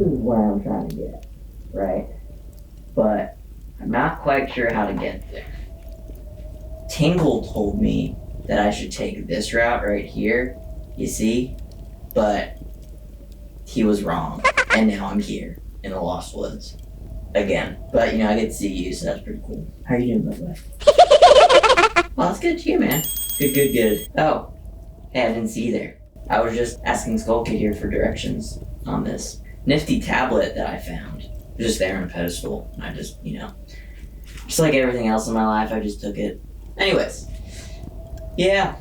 is where I'm trying to get, right? But I'm not quite sure how to get there. Tingle told me that I should take this route right here, you see? But he was wrong, and now I'm here in the Lost Woods again. But, I get to see you, so that's pretty cool. How are you doing, by the way? Well, that's good to you, man. Good. Oh, hey, I didn't see you there. I was just asking Sculpting here for directions on this nifty tablet that I found. It was just there on a pedestal, and I just, just like everything else in my life, I just took it. Anyways, yeah,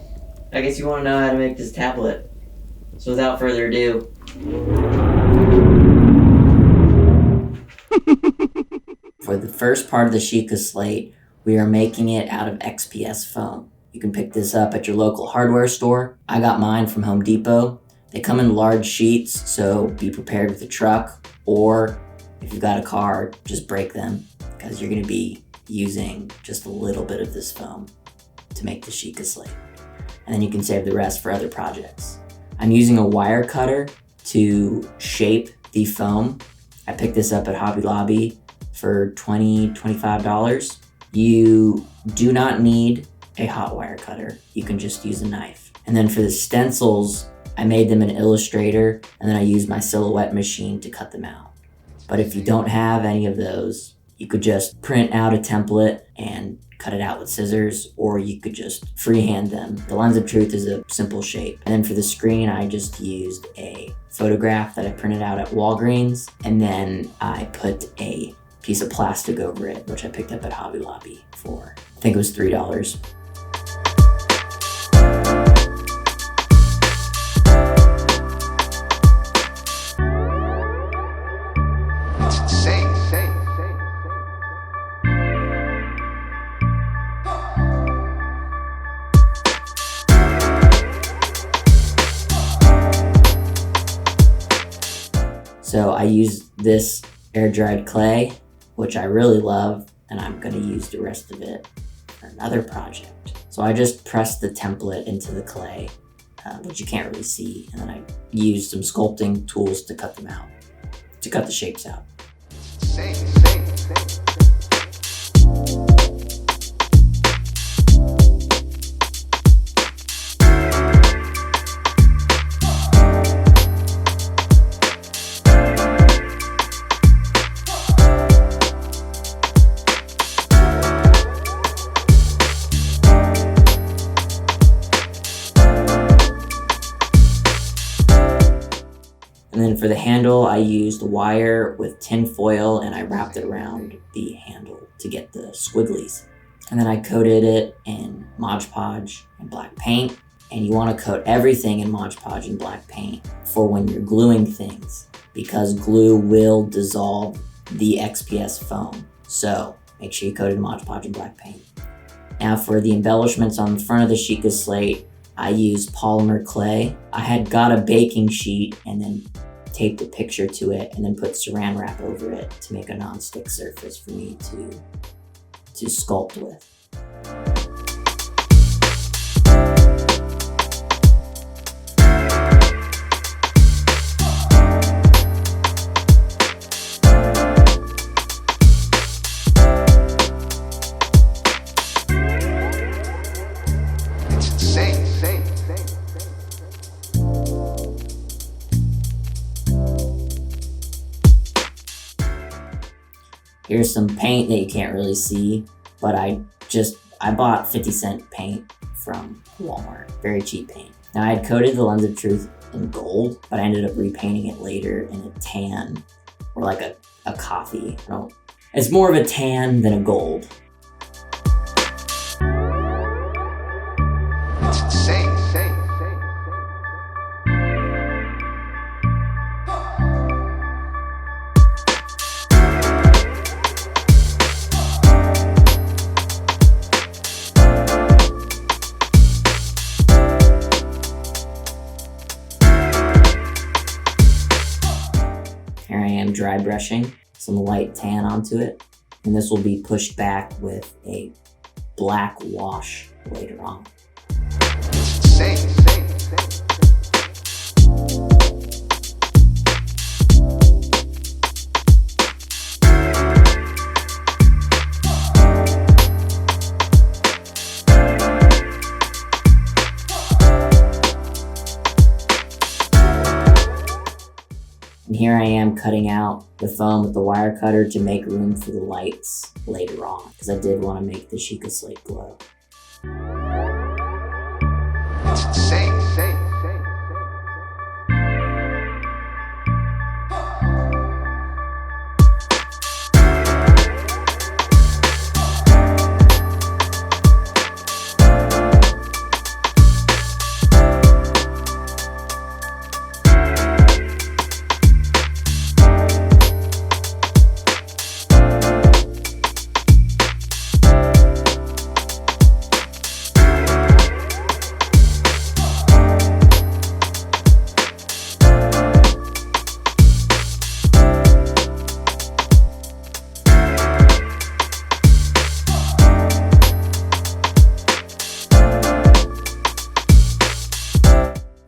I guess you want to know how to make this tablet. So without further ado... For the first part of the Sheikah Slate, we are making it out of XPS foam. You can pick this up at your local hardware store. I got mine from Home Depot. They come in large sheets, so be prepared with a truck, or if you've got a car, just break them, because you're going to be using just a little bit of this foam to make the Sheikah Slate. And then you can save the rest for other projects. I'm using a wire cutter to shape the foam. I picked this up at Hobby Lobby for $20, $25. You do not need a hot wire cutter. You can just use a knife. And then for the stencils, I made them in Illustrator, and then I used my silhouette machine to cut them out. But if you don't have any of those, you could just print out a template and cut it out with scissors, or you could just freehand them. The Lens of Truth is a simple shape. And then for the screen, I just used a photograph that I printed out at Walgreens, and then I put a piece of plastic over it, which I picked up at Hobby Lobby for, I think it was $3. So I use this air-dried clay, which I really love, and I'm going to use the rest of it for another project. So I just pressed the template into the clay, which you can't really see, and then I used some sculpting tools to cut them out, to cut the shapes out. And then for the handle, I used wire with tin foil, and I wrapped it around the handle to get the squigglies. And then I coated it in Mod Podge and black paint. And you want to coat everything in Mod Podge and black paint for when you're gluing things, because glue will dissolve the XPS foam. So make sure you coat it in Mod Podge and black paint. Now for the embellishments on the front of the Sheikah Slate, I used polymer clay. I had got a baking sheet and then taped a picture to it and then put saran wrap over it to make a non-stick surface for me to sculpt with. Here's some paint that you can't really see, but I bought 50-cent paint from Walmart. Very cheap paint. Now I had coated the Lens of Truth in gold, but I ended up repainting it later in a tan, or like a coffee. It's more of a tan than a gold. Here I am dry brushing some light tan onto it, and this will be pushed back with a black wash later on. And here I am cutting out the foam with the wire cutter to make room for the lights later on, because I did want to make the Sheikah Slate glow.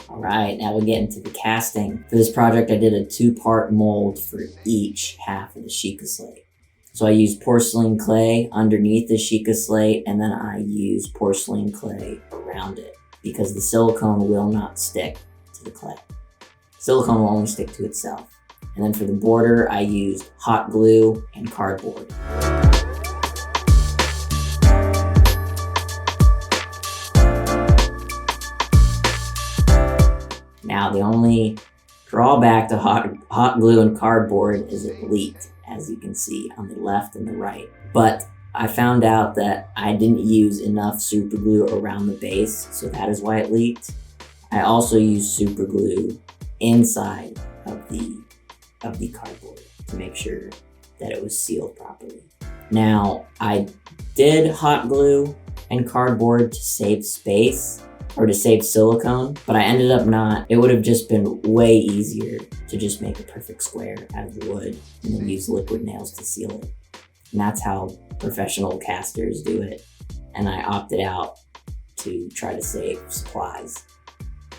Alright, now we'll get into the casting. For this project, I did a 2-part mold for each half of the Sheikah Slate. So I used porcelain clay underneath the Sheikah Slate, and then I used porcelain clay around it, because the silicone will not stick to the clay. Silicone will only stick to itself. And then for the border, I used hot glue and cardboard. Now, the only drawback to hot glue and cardboard is it leaked, as you can see on the left and the right. But I found out that I didn't use enough super glue around the base, so that is why it leaked. I also used super glue inside of the cardboard to make sure that it was sealed properly. Now, I did hot glue and cardboard to save space, or to save silicone, but I ended up not. It would have just been way easier to just make a perfect square out of the wood and then use liquid nails to seal it. And that's how professional casters do it. And I opted out to try to save supplies,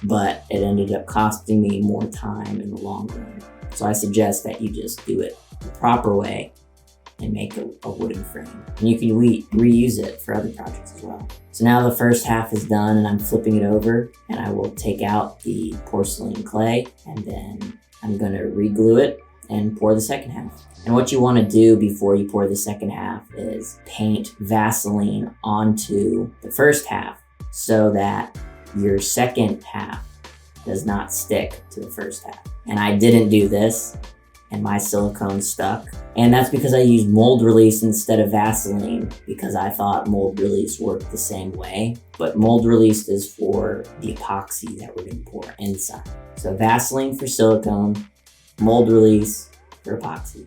but it ended up costing me more time in the long run. So I suggest that you just do it the proper way and make a wooden frame. And you can reuse it for other projects as well. So now the first half is done, and I'm flipping it over, and I will take out the porcelain clay, and then I'm gonna re-glue it and pour the second half. And what you wanna do before you pour the second half is paint Vaseline onto the first half so that your second half does not stick to the first half. And I didn't do this, and my silicone stuck. And that's because I used mold release instead of Vaseline, because I thought mold release worked the same way. But mold release is for the epoxy that we're gonna pour inside. So Vaseline for silicone, mold release for epoxy.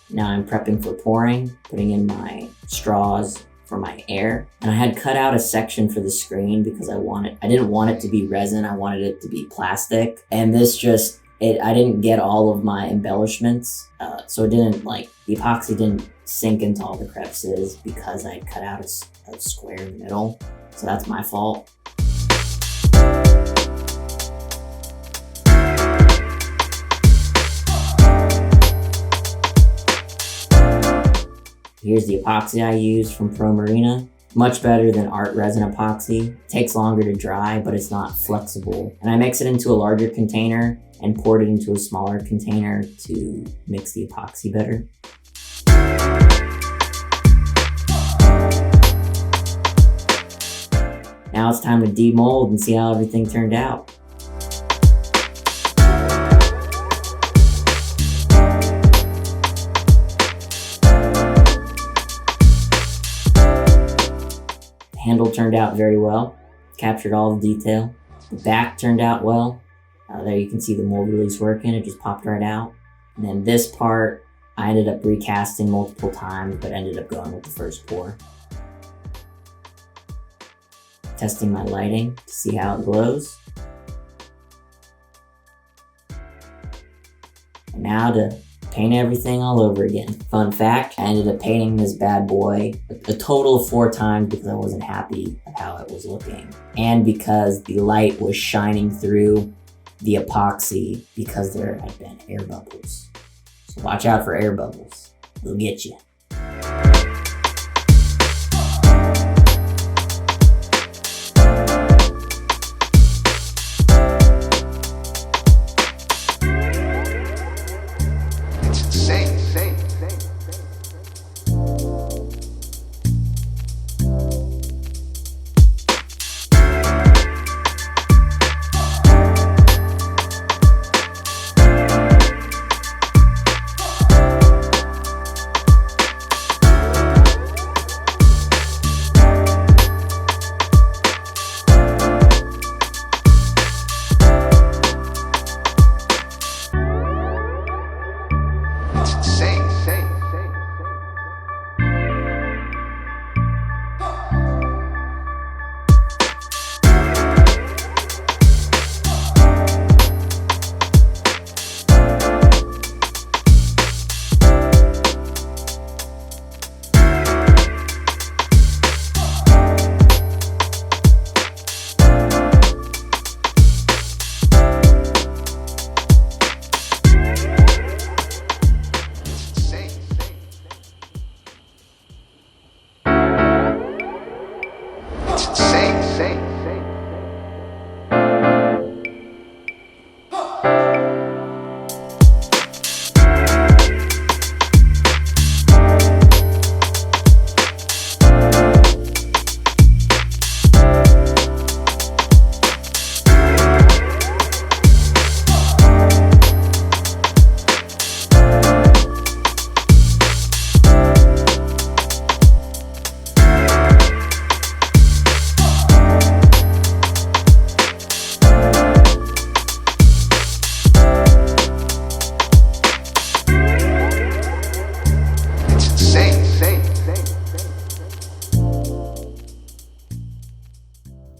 Now I'm prepping for pouring, putting in my straws for my air. And I had cut out a section for the screen because I didn't want it to be resin, I wanted it to be plastic. And this I didn't get all of my embellishments, so it didn't, the epoxy didn't sink into all the crevices because I cut out a square in the middle. So that's my fault. Here's the epoxy I used from Pro Marina. Much better than art resin epoxy. It takes longer to dry, but it's not flexible. And I mix it into a larger container and poured it into a smaller container to mix the epoxy better. Now it's time to demold and see how everything turned out. The handle turned out very well, captured all the detail. The back turned out well. There you can see the mold release working, it just popped right out. And then this part I ended up recasting multiple times, but ended up going with the first pour. Testing my lighting to see how it glows. And now to paint everything all over again. Fun fact, I ended up painting this bad boy a total of 4 times because I wasn't happy with how it was looking. And because the light was shining through the epoxy because there had been air bubbles. So watch out for air bubbles. They'll get you.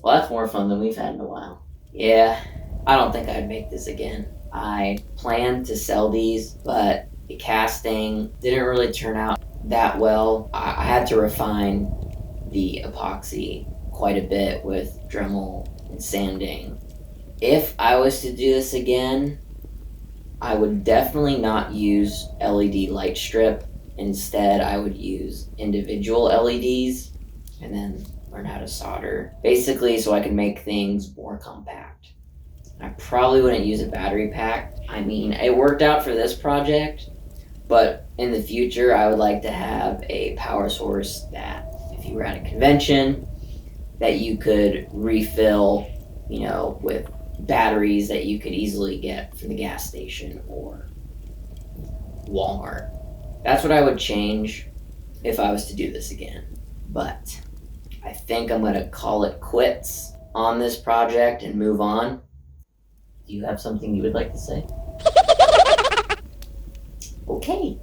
Well, that's more fun than we've had in a while. Yeah, I don't think I'd make this again. I planned to sell these, but the casting didn't really turn out that well. I had to refine the epoxy quite a bit with Dremel and sanding. If I was to do this again, I would definitely not use LED light strip. Instead, I would use individual LEDs and then learn how to solder. Basically, so I can make things more compact. I probably wouldn't use a battery pack. I mean, it worked out for this project, but in the future, I would like to have a power source that if you were at a convention, that you could refill, with batteries that you could easily get from the gas station or Walmart. That's what I would change if I was to do this again. But I think I'm gonna call it quits on this project and move on. Do you have something you would like to say? Okay.